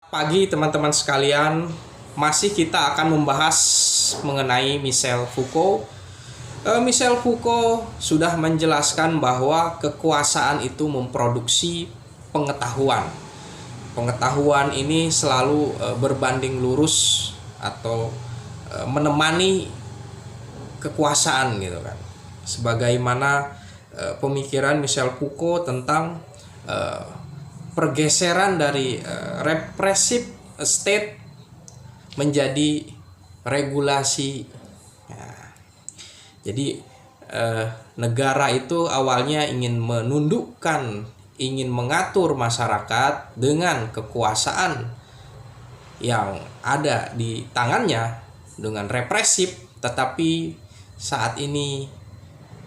Pagi teman-teman sekalian, masih kita akan membahas mengenai Michel Foucault. Michel Foucault sudah menjelaskan bahwa kekuasaan itu memproduksi pengetahuan. Pengetahuan ini selalu berbanding lurus atau menemani kekuasaan gitu kan. Sebagaimana pemikiran Michel Foucault tentang pergeseran dari represif state menjadi regulasi. Nah, jadi negara itu awalnya ingin menundukkan, ingin mengatur masyarakat dengan kekuasaan yang ada di tangannya dengan represif, tetapi saat ini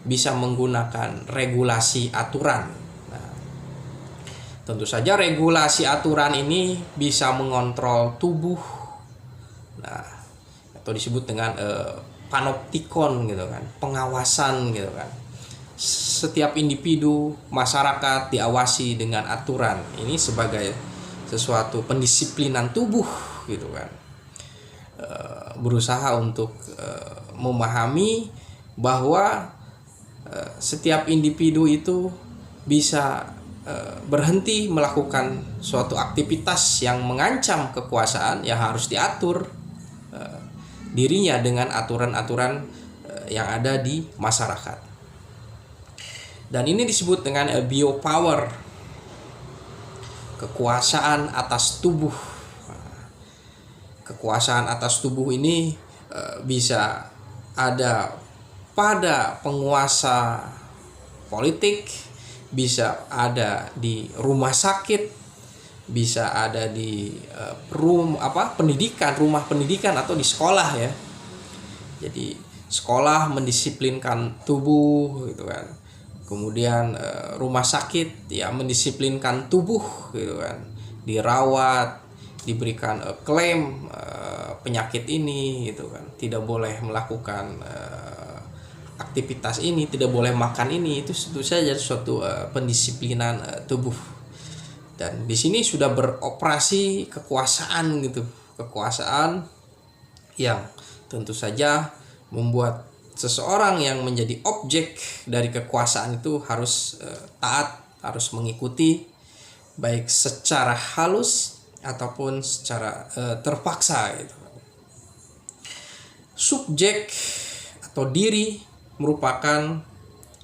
bisa menggunakan regulasi aturan. Tentu saja regulasi aturan ini bisa mengontrol tubuh, atau disebut dengan panoptikon gitu kan, pengawasan gitu kan. Setiap individu masyarakat diawasi dengan aturan. Ini sebagai sesuatu pendisiplinan tubuh gitu kan. Berusaha untuk memahami bahwa setiap individu itu bisa berhenti melakukan suatu aktivitas yang mengancam kekuasaan, yang harus diatur dirinya dengan aturan-aturan yang ada di masyarakat. Dan ini disebut dengan biopower, kekuasaan atas tubuh. Kekuasaan atas tubuh ini bisa ada pada penguasa politik, bisa ada di rumah sakit, bisa ada di pendidikan, rumah pendidikan atau di sekolah ya. Jadi sekolah mendisiplinkan tubuh gitu kan. Kemudian rumah sakit ya mendisiplinkan tubuh gitu kan. Dirawat, diberikan klaim penyakit ini gitu kan. Tidak boleh melakukan aktivitas ini, tidak boleh makan ini. Itu tentu saja suatu pendisiplinan tubuh. Dan di sini sudah beroperasi kekuasaan gitu, kekuasaan yang tentu saja membuat seseorang yang menjadi objek dari kekuasaan itu harus taat, harus mengikuti, baik secara halus ataupun secara terpaksa gitu. Subjek atau diri merupakan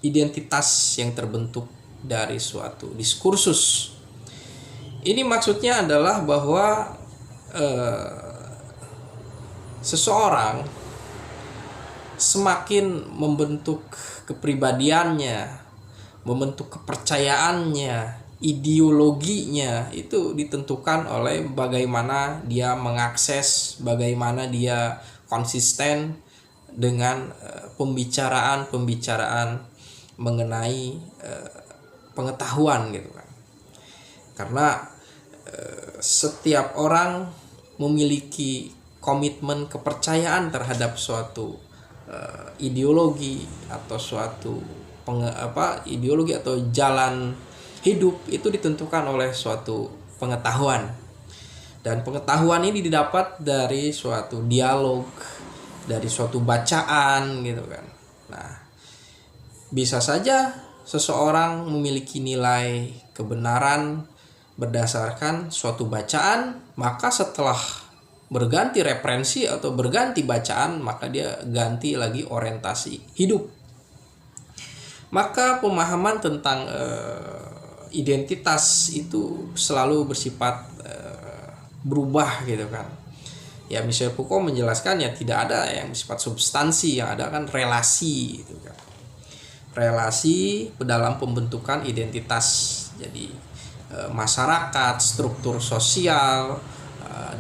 identitas yang terbentuk dari suatu diskursus. Ini maksudnya adalah bahwa seseorang semakin membentuk kepribadiannya, membentuk kepercayaannya, ideologinya, itu ditentukan oleh bagaimana dia mengakses, bagaimana dia konsisten dengan pembicaraan mengenai pengetahuan gitu kan. Karena setiap orang memiliki komitmen kepercayaan terhadap suatu ideologi atau suatu ideologi atau jalan hidup, itu ditentukan oleh suatu pengetahuan. Dan pengetahuan ini didapat dari suatu dialog, dari suatu bacaan gitu kan. Nah, bisa saja seseorang memiliki nilai kebenaran berdasarkan suatu bacaan, maka setelah berganti referensi atau berganti bacaan, maka dia ganti lagi orientasi hidup. Maka pemahaman tentang identitas itu selalu bersifat berubah gitu kan. Ya, Michel Foucault menjelaskan ya tidak ada yang bersifat substansi, yang ada kan relasi gitu kan. Relasi dalam pembentukan identitas. Jadi masyarakat, struktur sosial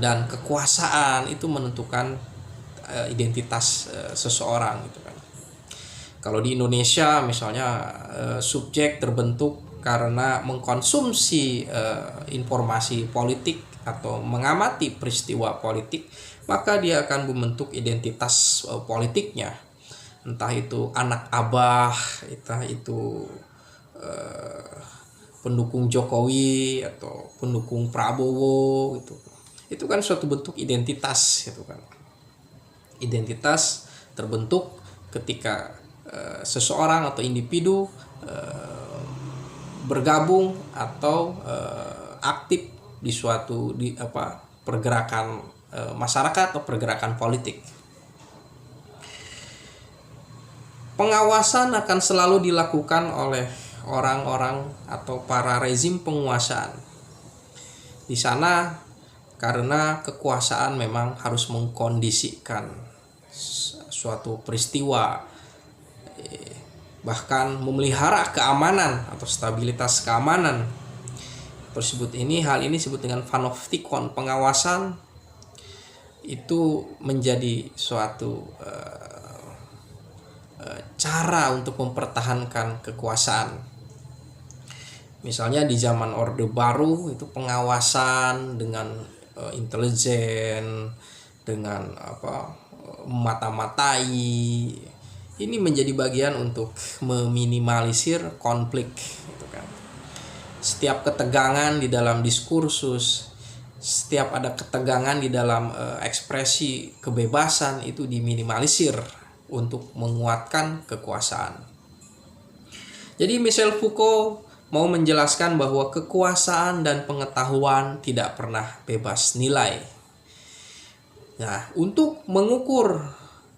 dan kekuasaan itu menentukan identitas seseorang gitu kan. Kalau di Indonesia misalnya subjek terbentuk karena mengkonsumsi informasi politik atau mengamati peristiwa politik, maka dia akan membentuk identitas politiknya. Entah itu anak Abah, entah itu pendukung Jokowi atau pendukung Prabowo gitu. itu kan suatu bentuk identitas gitu kan. Identitas terbentuk ketika seseorang atau individu bergabung atau aktif di suatu pergerakan masyarakat atau pergerakan politik. Pengawasan akan selalu dilakukan oleh orang-orang atau para rezim penguasaan. Di sana karena kekuasaan memang harus mengkondisikan suatu peristiwa, bahkan memelihara keamanan atau stabilitas keamanan tersebut. Hal ini disebut dengan panoptikon. Pengawasan itu menjadi suatu cara untuk mempertahankan kekuasaan. Misalnya di zaman Orde Baru itu pengawasan dengan intelijen, dengan mata-matai, ini menjadi bagian untuk meminimalisir konflik gitu kan. Setiap ketegangan di dalam diskursus, setiap ada ketegangan di dalam ekspresi kebebasan itu diminimalisir untuk menguatkan kekuasaan. Jadi Michel Foucault mau menjelaskan bahwa kekuasaan dan pengetahuan tidak pernah bebas nilai. Nah, untuk mengukur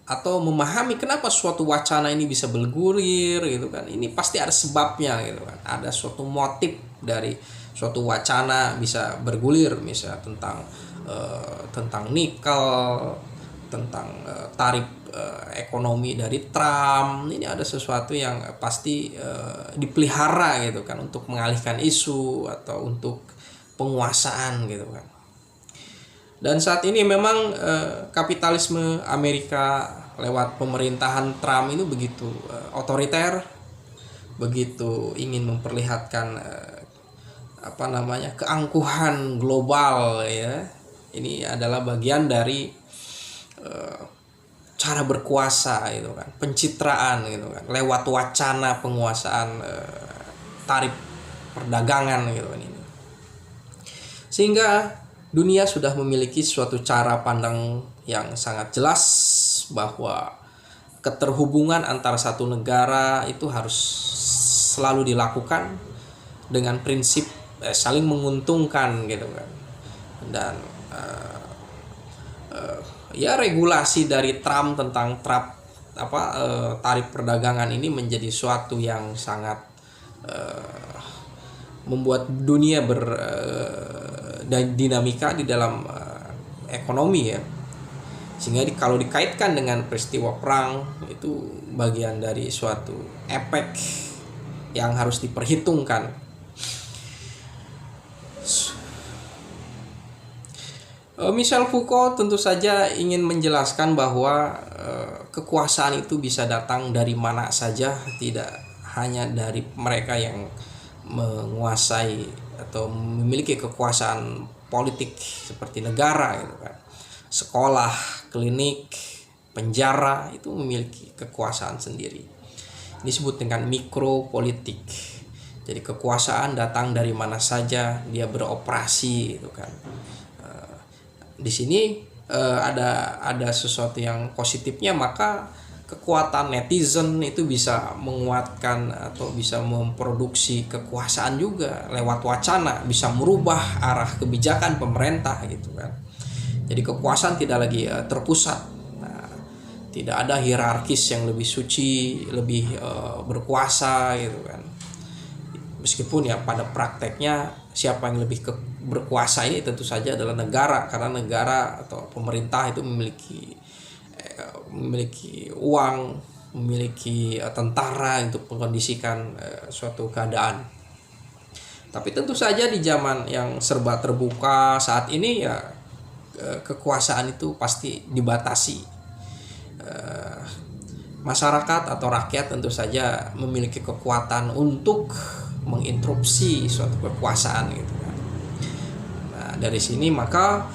atau memahami kenapa suatu wacana ini bisa bergulir gitu kan, ini pasti ada sebabnya gitu kan. Ada suatu motif dari suatu wacana bisa bergulir, misalnya tentang nikel, tentang tarif ekonomi dari Trump. Ini ada sesuatu yang pasti dipelihara gitu kan untuk mengalihkan isu atau untuk penguasaan gitu kan. Dan saat ini memang kapitalisme Amerika lewat pemerintahan Trump ini begitu otoriter, begitu ingin memperlihatkan keangkuhan global ya. Ini adalah bagian dari cara berkuasa gitu kan, pencitraan gitu kan, lewat wacana penguasaan tarif perdagangan gitu kan ini. Sehingga dunia sudah memiliki suatu cara pandang yang sangat jelas bahwa keterhubungan antara satu negara itu harus selalu dilakukan dengan prinsip saling menguntungkan gitu kan. Dan regulasi dari Trump tentang tarif perdagangan ini menjadi suatu yang sangat membuat dunia dinamika di dalam ekonomi ya. Sehingga kalau dikaitkan dengan peristiwa perang itu bagian dari suatu efek yang harus diperhitungkan. Michel Foucault tentu saja ingin menjelaskan bahwa kekuasaan itu bisa datang dari mana saja, tidak hanya dari mereka yang menguasai atau memiliki kekuasaan politik seperti negara gitu kan. Sekolah, klinik, penjara itu memiliki kekuasaan sendiri. Disebut dengan mikropolitik. Jadi kekuasaan datang dari mana saja dia beroperasi gitu kan. Di sini ada sesuatu yang positifnya, maka kekuatan netizen itu bisa menguatkan atau bisa memproduksi kekuasaan juga lewat wacana, bisa merubah arah kebijakan pemerintah gitu kan. Jadi kekuasaan tidak lagi terpusat. Nah, tidak ada hierarkis yang lebih suci, lebih berkuasa gitu kan. Meskipun ya pada prakteknya siapa yang lebih berkuasa ini tentu saja adalah negara, karena negara atau pemerintah itu memiliki uang, memiliki tentara untuk mengkondisikan suatu keadaan. Tapi tentu saja di zaman yang serba terbuka saat ini ya kekuasaan itu pasti dibatasi. Masyarakat atau rakyat tentu saja memiliki kekuatan untuk menginterupsi suatu kekuasaan gitu kan. Nah, dari sini maka